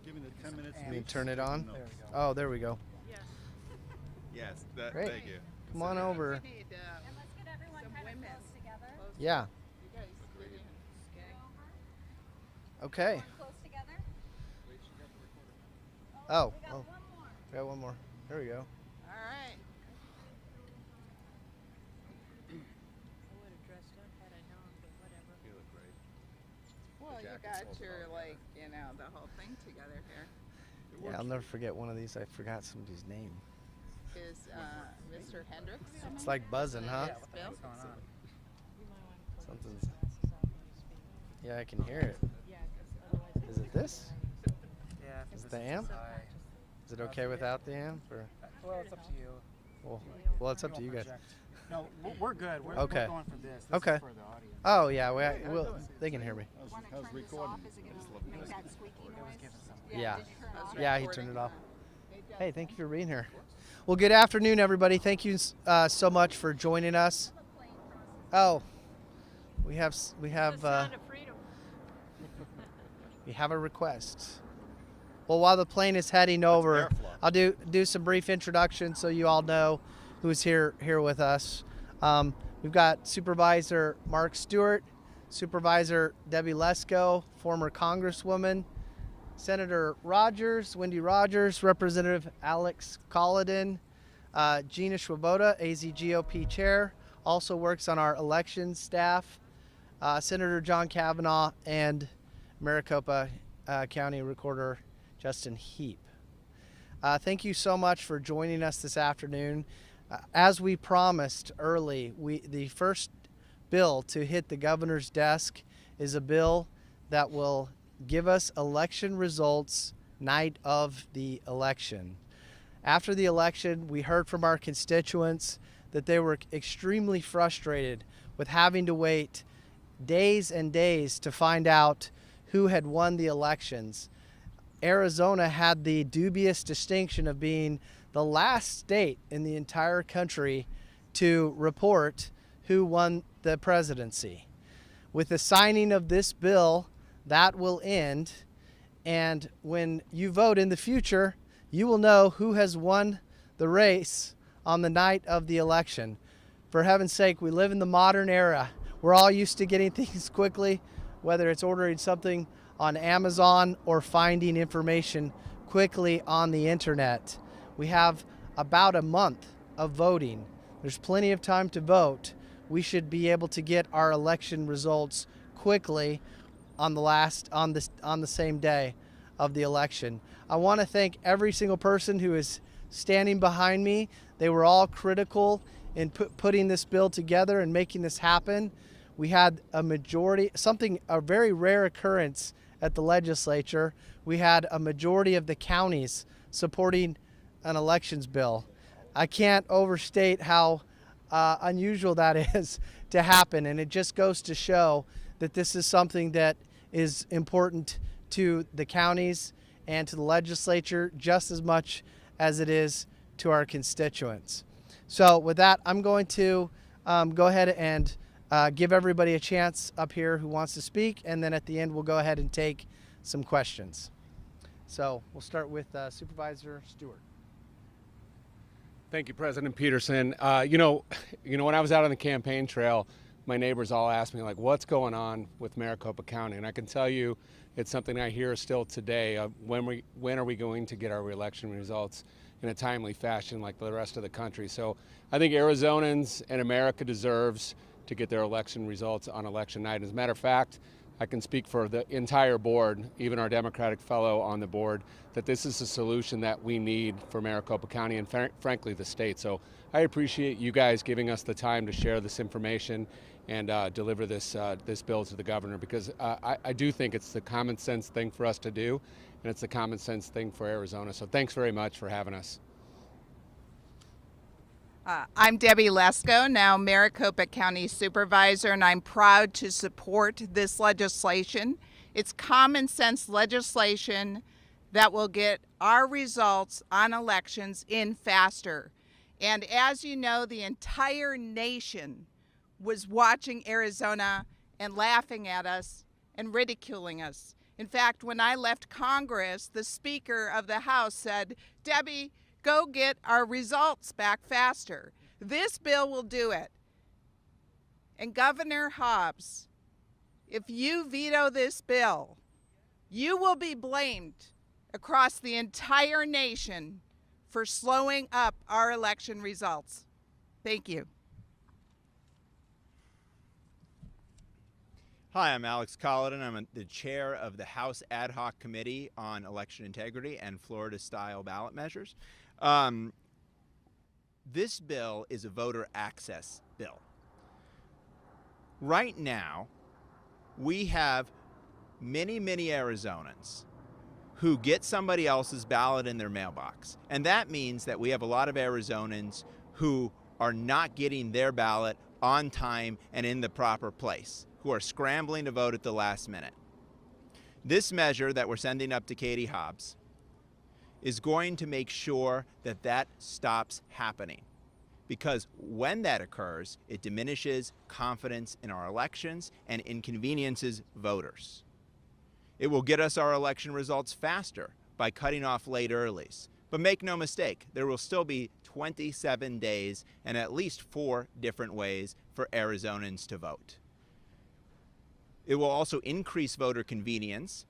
Giving it 10 minutes. Can you turn it on? No. There we go. Oh, there we go. Yes, Great. thank you. Come on over. And let's get everyone kind of close together. Yeah. Okay. Close together. Oh. We got Oh. one more. We got one more. There we go. All right. I would have dressed up had I known, but whatever. You look great. Well, you jacket's got also your, not like, you know, the whole thing together here. Yeah, I'll never forget one of these. I forgot somebody's name. Is Mr. Hendricks? It's like buzzing, huh? Yeah, what the heck's going on? You might want to pull Something's- those glasses off when you speak. Yeah, I can hear it. Yeah, because otherwise Is it this? Yeah. Is this the amp? high. Is it okay without the amp? Or Well, it's up to you. well, it's up to you guys. Project. No, we're good. We're Okay. going for this. This Okay. is for the audience. Oh yeah, they can hear me. How's recording? Is it going to make that squeaky It was noise? giving some. Yeah. Did you turn it off? Yeah, he turned it off. Hey, thank you for being here. Well, good afternoon, everybody. Thank you so much for joining us. Oh, we have the sound of freedom. we have a request. Well, while the plane is heading over, airflow. I'll do some brief introductions so you all know who's here with us. We've got Supervisor Mark Stewart, Supervisor Debbie Lesko, former Congresswoman, Senator Wendy Rogers, Representative Alex Collodin, Gina Swoboda, AZ GOP Chair, also works on our elections staff, Senator John Kavanaugh, and Maricopa County Recorder Justin Heap. Thank you so much for joining us this afternoon. As we promised early, the first bill to hit the governor's desk is a bill that will give us election results night of the election. After the election, we heard from our constituents that they were extremely frustrated with having to wait days and days to find out who had won the elections. Arizona had the dubious distinction of being the last state in the entire country to report who won the presidency. With the signing of this bill, that will end, and when you vote in the future, you will know who has won the race on the night of the election. For heaven's sake, we live in the modern era. We're all used to getting things quickly, whether it's ordering something on Amazon or finding information quickly on the internet. We have about a month of voting. There's plenty of time to vote. We should be able to get our election results quickly on the same day of the election. I want to thank every single person who is standing behind me. They were all critical in putting this bill together and making this happen. We had a majority, a very rare occurrence at the legislature. We had a majority of the counties supporting an elections bill. I can't overstate how unusual that is to happen, and it just goes to show that this is something that is important to the counties and to the legislature just as much as it is to our constituents. So with that, I'm going to go ahead and give everybody a chance up here who wants to speak, and then at the end we'll go ahead and take some questions. So we'll start with Supervisor Stewart. Thank you, President Peterson. You know, when I was out on the campaign trail, my neighbors all asked me, like, what's going on with Maricopa County? And I can tell you it's something I hear still today. When are we going to get our election results in a timely fashion like the rest of the country? So I think Arizonans and America deserves to get their election results on election night. As a matter of fact, I can speak for the entire board, even our Democratic fellow on the board, that this is a solution that we need for Maricopa County and frankly the state. So I appreciate you guys giving us the time to share this information and deliver this bill to the governor, because I do think it's the common sense thing for us to do, and it's the common sense thing for Arizona. So thanks very much for having us. I'm Debbie Lesko, now Maricopa County Supervisor, and I'm proud to support this legislation. It's common sense legislation that will get our results on elections in faster. And as you know, the entire nation was watching Arizona and laughing at us and ridiculing us. In fact, when I left Congress, the Speaker of the House said, "Debbie, go get our results back faster." This bill will do it. And Governor Hobbs, if you veto this bill, you will be blamed across the entire nation for slowing up our election results. Thank you. Hi, I'm Alex Colladin. I'm the chair of the House Ad Hoc Committee on Election Integrity and Florida-style ballot measures. This bill is a voter access bill. Right now, we have many Arizonans who get somebody else's ballot in their mailbox. And that means that we have a lot of Arizonans who are not getting their ballot on time and in the proper place, who are scrambling to vote at the last minute. This measure that we're sending up to Katie Hobbs is going to make sure that that stops happening. Because when that occurs, it diminishes confidence in our elections and inconveniences voters. It will get us our election results faster by cutting off late earlies. But make no mistake, there will still be 27 days and at least 4 different ways for Arizonans to vote. It will also increase voter convenience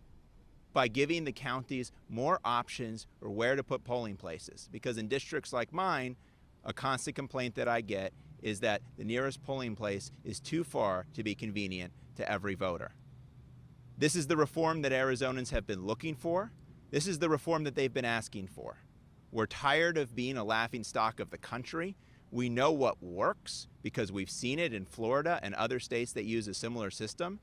by giving the counties more options for where to put polling places. Because in districts like mine, a constant complaint that I get is that the nearest polling place is too far to be convenient to every voter. This is the reform that Arizonans have been looking for. This is the reform that they've been asking for. We're tired of being a laughingstock of the country. We know what works because we've seen it in Florida and other states that use a similar system,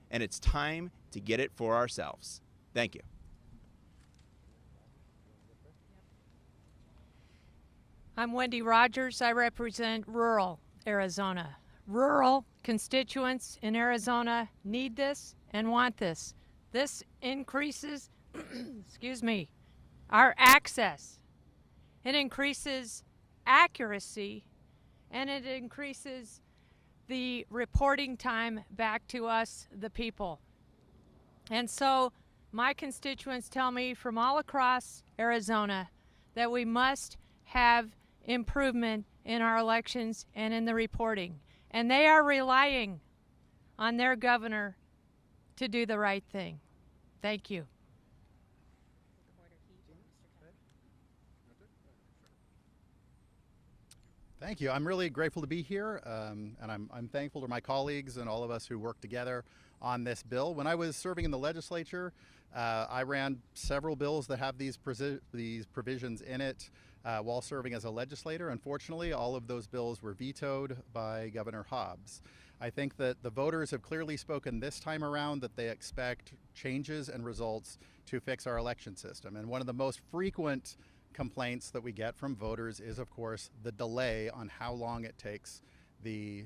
and it's time to get it for ourselves. Thank you. I'm Wendy Rogers. I represent rural Arizona. Rural constituents in Arizona need this and want this. This increases, excuse me, our access. It increases accuracy, and it increases the reporting time back to us, the people. And so my constituents tell me from all across Arizona that we must have improvement in our elections and in the reporting. And they are relying on their governor to do the right thing. Thank you. Thank you. I'm really grateful to be here, and I'm thankful to my colleagues and all of us who work together on this bill. When I was serving in the legislature, I ran several bills that have these provisions in it while serving as a legislator. Unfortunately, all of those bills were vetoed by Governor Hobbs. I think that the voters have clearly spoken this time around that they expect changes and results to fix our election system. And one of the most frequent complaints that we get from voters is, of course, the delay on how long it takes the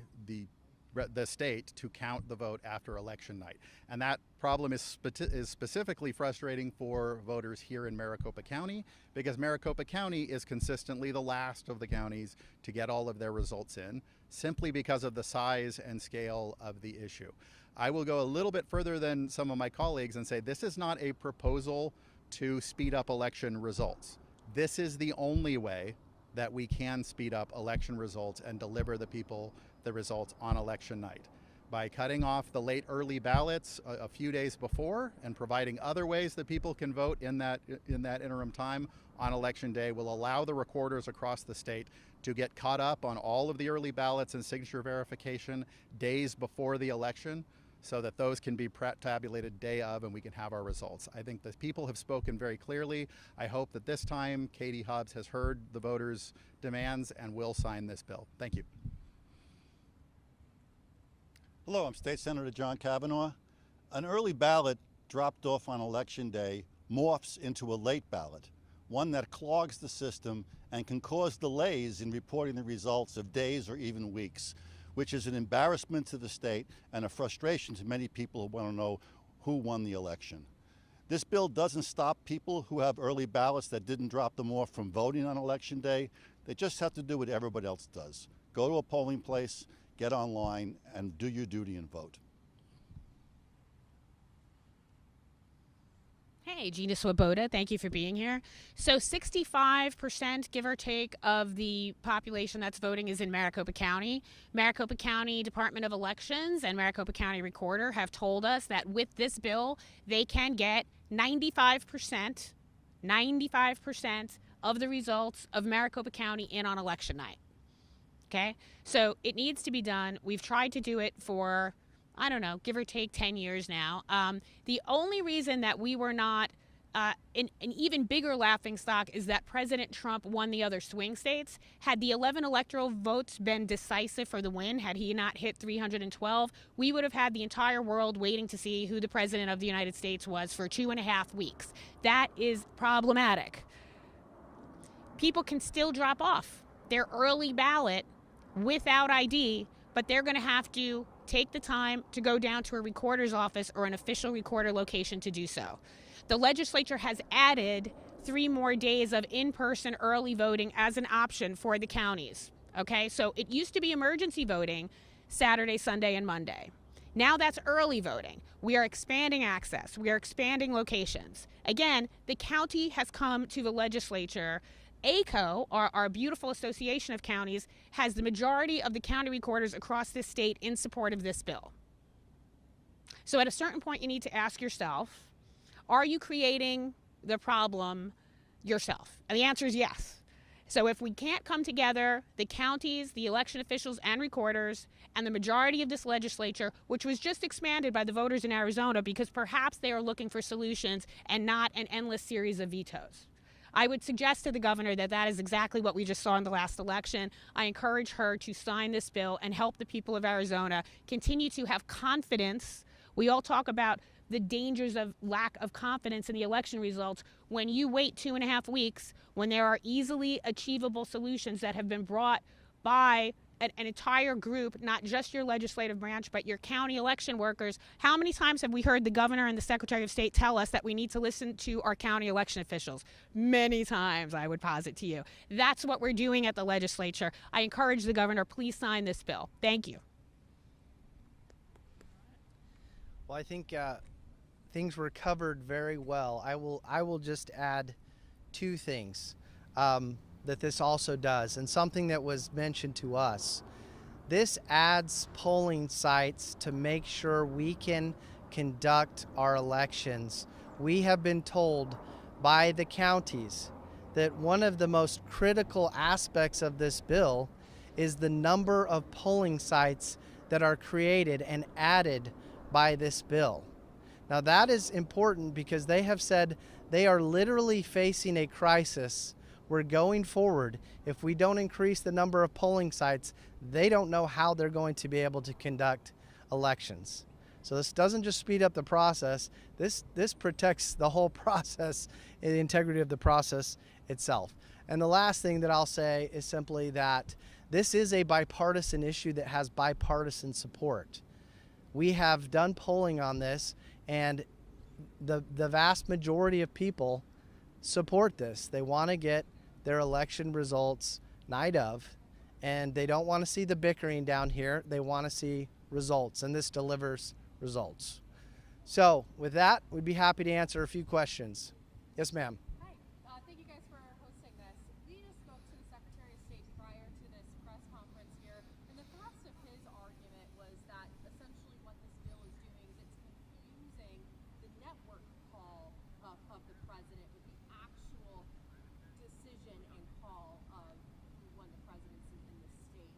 state to count the vote after election night. And that problem is specifically frustrating for voters here in Maricopa County, because Maricopa County is consistently the last of the counties to get all of their results in, simply because of the size and scale of the issue. I will go a little bit further than some of my colleagues and say this is not a proposal to speed up election results. This is the only way that we can speed up election results and deliver the people the results on election night. By cutting off the late early ballots a few days before and providing other ways that people can vote in that interim time on election day will allow the recorders across the state to get caught up on all of the early ballots and signature verification days before the election, so that those can be tabulated day of and we can have our results. I think the people have spoken very clearly. I hope that this time Katie Hobbs has heard the voters' demands and will sign this bill. Thank you. Hello, I'm State Senator John Kavanaugh. An early ballot dropped off on election day morphs into a late ballot, one that clogs the system and can cause delays in reporting the results of days or even weeks, which is an embarrassment to the state and a frustration to many people who want to know who won the election. This bill doesn't stop people who have early ballots that didn't drop them off from voting on election day. They just have to do what everybody else does. Go to a polling place, get online, and do your duty and vote. Hey, Gina Swoboda, thank you for being here. So 65%, give or take, of the population that's voting is in Maricopa County. Maricopa County Department of Elections and Maricopa County Recorder have told us that with this bill, they can get 95% of the results of Maricopa County in on election night. Okay? So it needs to be done. We've tried to do it for, I don't know, give or take 10 years now. The only reason that we were not an even bigger laughingstock is that President Trump won the other swing states. Had the 11 electoral votes been decisive for the win, had he not hit 312, we would have had the entire world waiting to see who the President of the United States was for 2.5 weeks. That is problematic. People can still drop off their early ballot without ID, but they're going to have to take the time to go down to a recorder's office or an official recorder location to do so. The legislature has added 3 more days of in-person early voting as an option for the counties. Okay, so it used to be emergency voting Saturday, Sunday, and Monday. Now that's early voting. We are expanding access. We are expanding locations. Again, the county has come to the legislature. ACO, our beautiful association of counties, has the majority of the county recorders across this state in support of this bill. So at a certain point, you need to ask yourself, are you creating the problem yourself? And the answer is yes. So if we can't come together, the counties, the election officials and recorders, and the majority of this legislature, which was just expanded by the voters in Arizona because perhaps they are looking for solutions and not an endless series of vetoes. I would suggest to the governor that that is exactly what we just saw in the last election. I encourage her to sign this bill and help the people of Arizona continue to have confidence. We all talk about the dangers of lack of confidence in the election results. When you wait 2.5 weeks, when there are easily achievable solutions that have been brought by an entire group, not just your legislative branch, but your county election workers. How many times have we heard the governor and the Secretary of State tell us that we need to listen to our county election officials? Many times, I would posit to you. That's what we're doing at the legislature. I encourage the governor, please sign this bill. Thank you. Well, I think things were covered very well. I will just add 2 things that this also does, and something that was mentioned to us. This adds polling sites to make sure we can conduct our elections. We have been told by the counties that one of the most critical aspects of this bill is the number of polling sites that are created and added by this bill. Now that is important because they have said they are literally facing a crisis where going forward, if we don't increase the number of polling sites, they don't know how they're going to be able to conduct elections. So this doesn't just speed up the process, this protects the whole process and the integrity of the process itself. And the last thing that I'll say is simply that this is a bipartisan issue that has bipartisan support. We have done polling on this, and the vast majority of people support this. They want to get their election results night of, and they don't want to see the bickering down here. They want to see results, and this delivers results. So with that, we'd be happy to answer a few questions. Yes, ma'am. Hi, thank you guys for hosting this. We just spoke to the Secretary of State prior to this press conference here, and the thrust of his argument was that essentially what this bill is doing is it's confusing the network call of the president with the actual decision and call of who won the presidency in the state.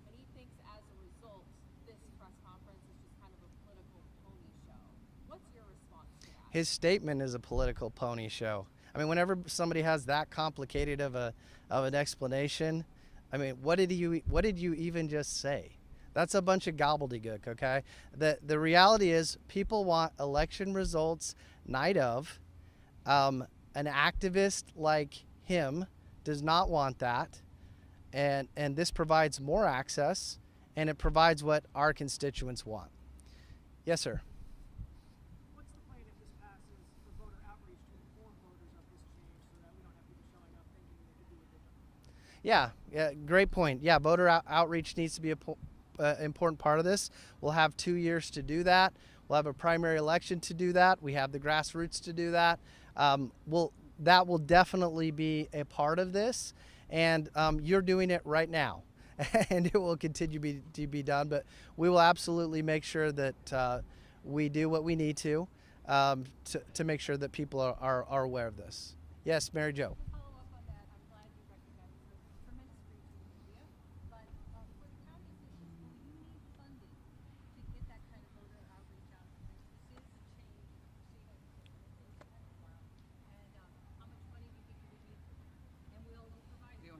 And he thinks as a result, this press conference is just kind of a political pony show. What's your response to that? His statement is a political pony show. I mean, whenever somebody has that complicated of an explanation, I mean, what did you even just say? That's a bunch of gobbledygook, okay? The reality is people want election results night of. An activist like him does not want that, and this provides more access, and it provides what our constituents want. Yes, sir. What's the plan if this passes for voter outreach to inform voters of this change so that we don't have people showing up thinking they could do what they don't? Yeah, great point. Yeah, voter outreach needs to be an important part of this. We'll have 2 years to do that. We'll have a primary election to do that. We have the grassroots to do that. That will definitely be a part of this, and you're doing it right now, and it will continue to be done. But we will absolutely make sure that we do what we need to make sure that people are aware of this. Yes, Mary Jo. To follow up on that, I'm glad you recognize the tremendous reach of the media, but for the county officials, will you need funding to get that kind of voter outreach out? Because this is a change in the proceedings in the while. And how much money do you think you would need? And we'll provide you.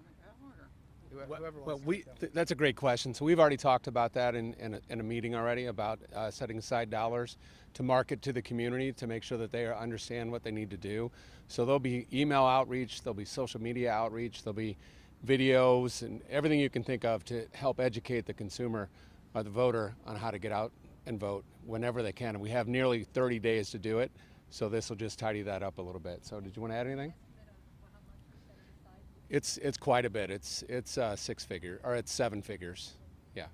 That's a great question. So we've already talked about that in a meeting already about setting aside dollars to market to the community to make sure that they understand what they need to do. So there'll be email outreach, there'll be social media outreach, there'll be videos and everything you can think of to help educate the consumer or the voter on how to get out and vote whenever they can. And we have nearly 30 days to do it. So this will just tidy that up a little bit. So did you want to add anything? It's quite a bit. It's 6 figure, or it's 7 figures. Yeah.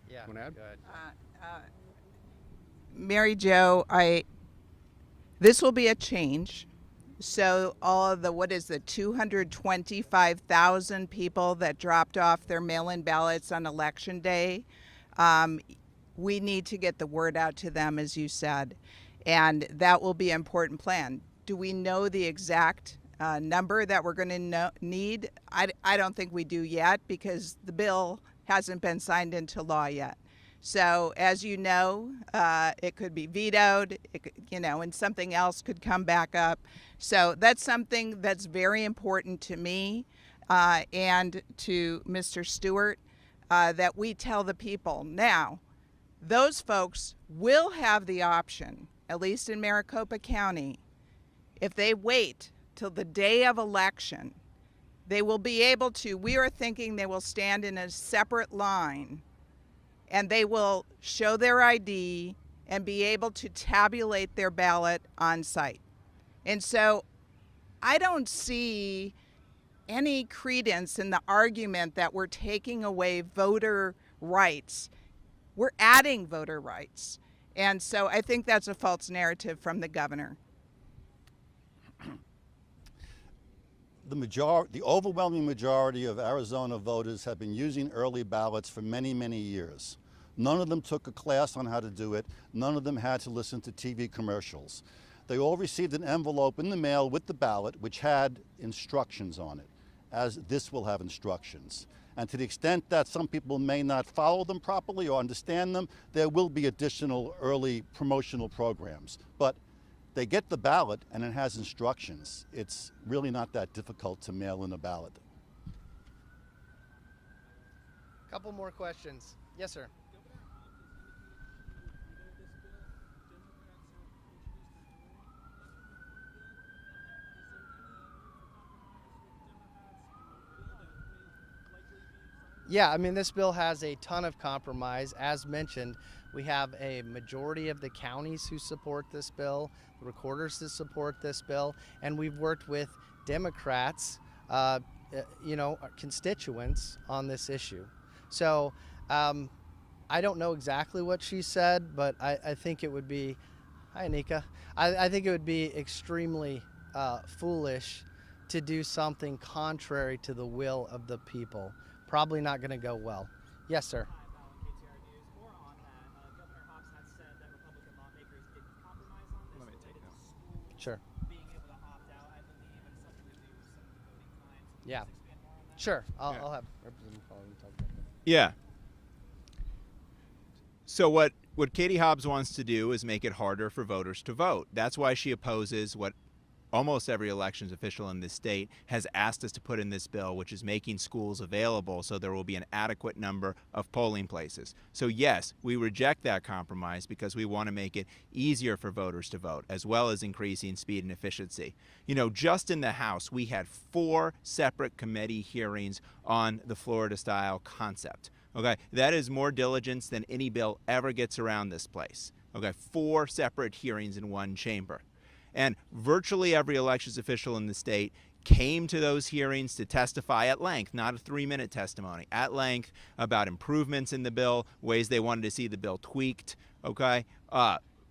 Yeah. Want to add? Go ahead. Mary Jo, this will be a change. So all of the, 225,000 people that dropped off their mail-in ballots on Election Day, we need to get the word out to them, as you said, and that will be an important plan. Do we know the exact number that we're going to need? I don't think we do yet, because the bill hasn't been signed into law yet. So as you know, it could be vetoed, and something else could come back up. So that's something that's very important to me and to Mr. Stewart, that we tell the people. Now, those folks will have the option, at least in Maricopa County, if they wait till the day of election, they will be able to, we are thinking they will stand in a separate line and they will show their ID and be able to tabulate their ballot on site. And so I don't see any credence in the argument that we're taking away voter rights. We're adding voter rights. And so I think that's a false narrative from the governor. The overwhelming majority of Arizona voters have been using early ballots for many, many years. None of them took a class on how to do it. None of them had to listen to TV commercials. They all received an envelope in the mail with the ballot, which had instructions on it, as this will have instructions. And to the extent that some people may not follow them properly or understand them, there will be additional early promotional programs. But they get the ballot and it has instructions. It's really not that difficult to mail in a ballot. Couple more questions. Yes, sir. Yeah, I mean, this bill has a ton of compromise. As mentioned, we have a majority of the counties who support this bill, the recorders that support this bill, and we've worked with Democrats, constituents on this issue. So I don't know exactly what she said, but I think it would be, hi Anika, I think it would be extremely foolish to do something contrary to the will of the people. Probably not going to go well. Yes, sir. More on that, Governor Hobbs had said that Republican lawmakers didn't compromise on this related to schools Sure. being able to opt out, I believe, and something to do with some of the voting times. Can you Yeah. just expand more on that? Sure. I'll have Representative Collins talk about that. Yeah. So what Katie Hobbs wants to do is make it harder for voters to vote. That's why she opposes what almost every elections official in this state has asked us to put in this bill, which is making schools available so there will be an adequate number of polling places. So yes, we reject that compromise because we want to make it easier for voters to vote, as well as increasing speed and efficiency. Just in the House, we had 4 separate committee hearings on the Florida-style concept. Okay, that is more diligence than any bill ever gets around this place. Okay, 4 separate hearings in one chamber. And virtually every elections official in the state came to those hearings to testify at length, not a 3-minute testimony, at length about improvements in the bill, ways they wanted to see the bill tweaked, Okay,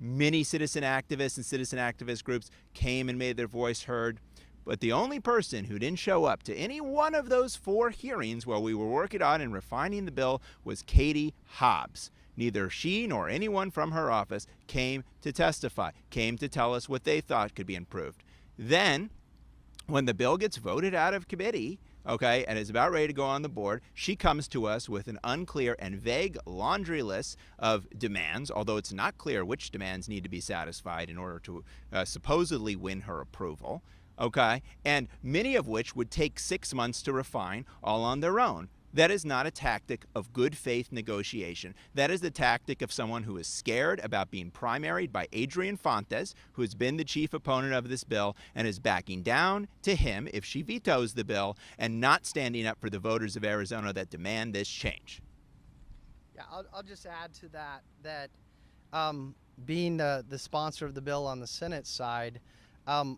many citizen activists and citizen activist groups came and made their voice heard. But the only person who didn't show up to any one of those 4 hearings while we were working on and refining the bill was Katie Hobbs. Neither she nor anyone from her office came to testify, came to tell us what they thought could be improved. Then, when the bill gets voted out of committee, okay, and is about ready to go on the board, she comes to us with an unclear and vague laundry list of demands, although it's not clear which demands need to be satisfied in order to supposedly win her approval. Okay, and many of which would take 6 months to refine all on their own. That is not a tactic of good faith negotiation. That is the tactic of someone who is scared about being primaried by Adrian Fontes, who has been the chief opponent of this bill and is backing down to him if she vetoes the bill and not standing up for the voters of Arizona that demand this change. Yeah, I'll just add to that being the sponsor of the bill on the Senate side, I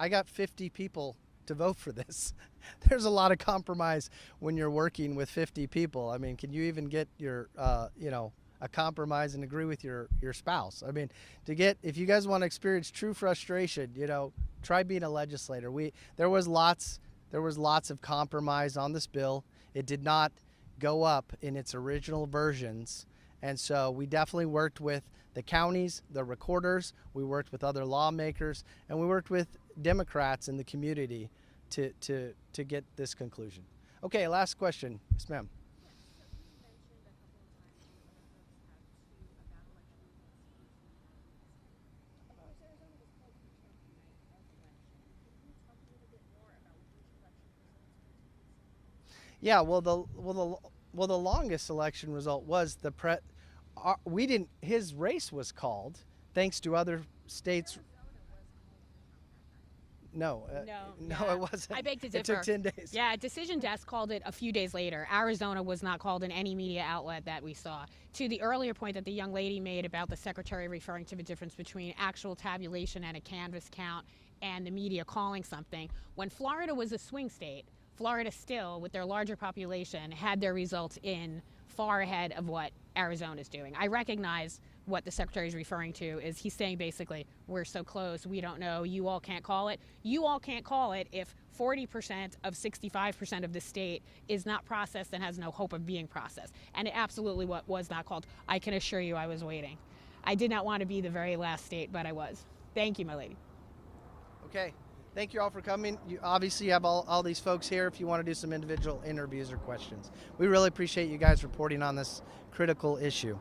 got 50 people to vote for this. There's a lot of compromise when you're working with 50 people. I mean, can you even get your, a compromise and agree with your spouse? I mean, if you guys want to experience true frustration, try being a legislator. There was lots of compromise on this bill. It did not go up in its original versions. And so we definitely worked with the counties, the recorders, we worked with other lawmakers, and we worked with Democrats in the community to get this conclusion. Okay, last question. Yes, ma'am. Yeah, well, the longest election result was his race was called thanks to other states. No, it wasn't. I beg to differ. It took 10 days. Yeah, Decision Desk called it a few days later. Arizona was not called in any media outlet that we saw. To the earlier point that the young lady made about the secretary referring to the difference between actual tabulation and a canvas count and the media calling something, when Florida was a swing state, Florida still, with their larger population, had their results in far ahead of what Arizona is doing. I recognize what the secretary is referring to is he's saying basically, we're so close, we don't know, you all can't call it. You all can't call it if 40% of 65% of the state is not processed and has no hope of being processed. And it absolutely was not called. I can assure you I was waiting. I did not want to be the very last state, but I was. Thank you, my lady. Okay. Thank you all for coming. You obviously have all these folks here if you want to do some individual interviews or questions. We really appreciate you guys reporting on this critical issue.